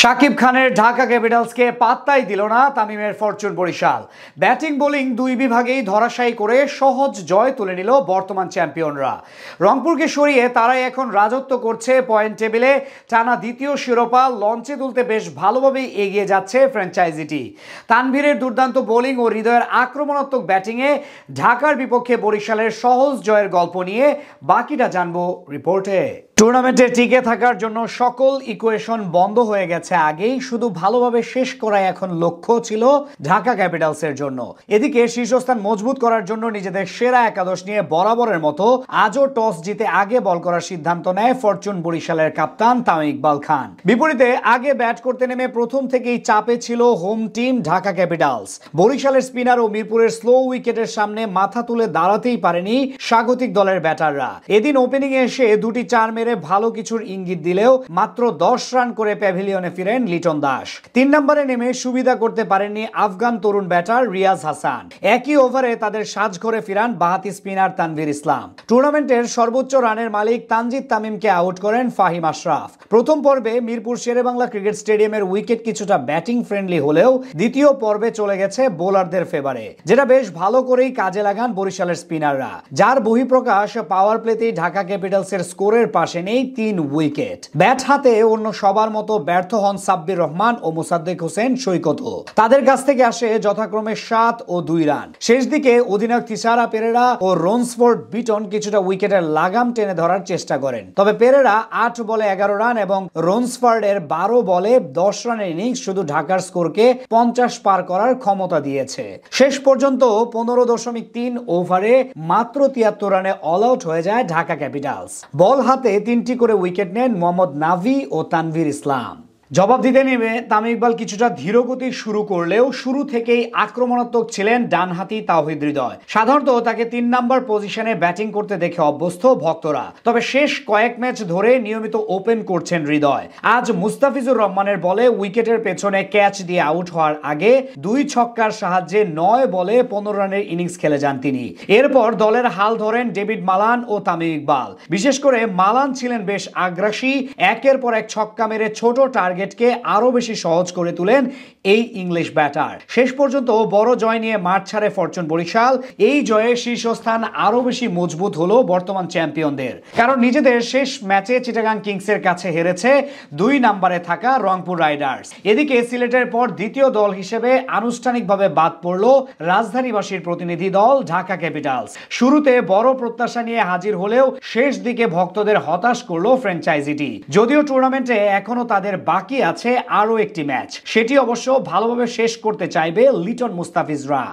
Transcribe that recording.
শাকিব খানের ঢাকা ক্যাপিটালসকে পাত্তাই দিল না তামিমের ফরচুন বরিশাল। ব্যাটিং বোলিং দুই বিভাগেই ধরাশায়ী করে সহজ জয় তুলে নিল বর্তমান চ্যাম্পিয়নরা। রংপুরকে সরিয়ে তারাই এখন রাজত্ব করছে পয়েন্ট টেবিলে। টানা দ্বিতীয় শিরোপা লঞ্চে তুলতে বেশ ভালোভাবেই এগিয়ে যাচ্ছে ফ্র্যাঞ্চাইজিটি। তানভীরের দুর্দান্ত বোলিং ও হৃদয়ের আক্রমণাত্মক ব্যাটিংয়ে ঢাকার বিপক্ষে বরিশালের সহজ জয়ের গল্প নিয়ে বাকিটা জানবো রিপোর্টে। টুর্নামেন্টে টিকে থাকার জন্য সকল ইকুয়েশন বন্ধ হয়ে গেছে আগেই, শুধু ভালোভাবে শেষ করাই এখন লক্ষ্য ছিল ঢাকা ক্যাপিটালসের জন্য। এদিকে শীর্ষস্থান মজবুত করার জন্য নিজেদের সেরা একাদশ নিয়ে বরাবরের মতো আজও টস জিতে আগে বল করার সিদ্ধান্ত নেয় ফরচুন বরিশালের কাপ্তান তামিম ইকবাল খান। বিপরীতে আগে ব্যাট করতে নেমে প্রথম থেকেই চাপে ছিল হোম টিম ঢাকা ক্যাপিটালস। বরিশালের স্পিনার ও মিরপুরের স্লো উইকেটের সামনে মাথা তুলে দাঁড়াতেই পারেনি স্বাগতিক দলের ব্যাটাররা। এদিন ওপেনিং এ এসে দুটি চার মেরে ভালো কিছুর ইঙ্গিত দিলেও মাত্র 10 রান করে প্যাভিলিয়নে ফিরেন লিটন দাস। 3 নম্বরে নেমে সুবিধা করতে পারেননি আফগান তরুণ ব্যাটার রিয়াজ হাসান। একই ওভারে তাদের সাজঘরে ফিরান বাহাতি স্পিনার তানভীর ইসলাম। টুর্নামেন্টের সর্বোচ্চ রানের মালিক তানজিদ তামিমকে আউট করেন ফাহিম আশরাফ। প্রথম পর্বে মিরপুর শেরেবাংলা ক্রিকেট স্টেডিয়ামের উইকেট কিছুটা ব্যাটিং ফ্রেন্ডলি হলেও দ্বিতীয় পর্বে চলে গেছে বোলারদের ফেভারে, যেটা বেশ ভালো করেই কাজে লাগান বরিশালের স্পিনাররা, যার বহিঃপ্রকাশ পাওয়ার প্লেতেই ঢাকা ক্যাপিটালসের স্কোরের পাশে নেই 3 উইকেট। ব্যাট হাতে অন্য সবার মতো ব্যর্থ হন সাব্বির রহমান ও মোসাদ্দেক হোসেন সৈকত। তাদের কাছ থেকে আসে যথাক্রমে 7 ও 2 রান। শেষ দিকে অধিনায়ক তিসারা পেরেরা ও রোন্সফোর্ড বিটন কিছুটা উইকেটের লাগাম টেনে ধরার চেষ্টা করেন, তবে পেরেরা 8 বলে 11 রান এবং রোন্সফোর্ডের 12 বলে 10 রানের ইনিংস শুধু ঢাকার স্কোরকে 50 পার করার ক্ষমতা দিয়েছে। শেষ পর্যন্ত 15.3 ওভারে মাত্র 73 রানে অল আউট হয়ে যায় ঢাকা ক্যাপিটালস। বল হাতে 3টি করে উইকেট নেন মোহাম্মদ নাভি ও তানভীর ইসলাম। জবাব দিতে নেমে তামিম ইকবাল কিছুটা ধীরগতি শুরু করলেও শুরু থেকেই আক্রমণাত্মক ছিলেন ডানহাতি তাওহিদ হৃদয়। সাধারণত তাকে 3 নাম্বার পজিশনে ব্যাটিং করতে দেখে অভ্যস্ত ভক্তরা, তবে শেষ কয়েক ম্যাচ ধরে নিয়মিত ওপেন করছেন হৃদয়। আজ মুস্তাফিজুর রহমানের বলে উইকেটের পেছনে ক্যাচ দিয়ে আউট হওয়ার আগে 2 ছক্কার সাহায্যে 9 বলে 15 রানের ইনিংস খেলে যান তিনি। এরপর দলের হাল ধরেন ডেভিড মালান ও তামিম ইকবাল। বিশেষ করে মালান ছিলেন বেশ আগ্রাসী, একের পর এক ছক্কা মেরে ছোট টার্গেট কে আরো বেশি সহজ করে তুলেন এই ইংলিশ ব্যাটার। শেষ পর্যন্ত বড় জয় নিয়ে মাঠ ছাড়ে ফরচুন বরিশাল। এই জয়ে শীর্ষস্থান আরো বেশি মজবুত হলো বর্তমান চ্যাম্পিয়নদের, কারণ নিজেদের শেষ ম্যাচে চিটাগাং কিংসের কাছে হেরেছে 2 নম্বরে থাকা রংপুর রাইডার্স। এদিকে সিলেটের পর দ্বিতীয় দল হিসেবে আনুষ্ঠানিকভাবে বাদ পড়ল রাজধানীবাসীর প্রতিনিধি দল ঢাকা ক্যাপিটালস। শুরুতে বড় প্রত্যাশা নিয়ে হাজির হলেও শেষ দিকে ভক্তদের হতাশ করলো ফ্র্যাঞ্চাইজিটি। যদিও টুর্নামেন্টে এখনো তাদের বাকি আছে আরো একটি ম্যাচ, সেটি অবশ্য ভালোভাবে শেষ করতে চাইবে লিটন মুস্তাফিজরা।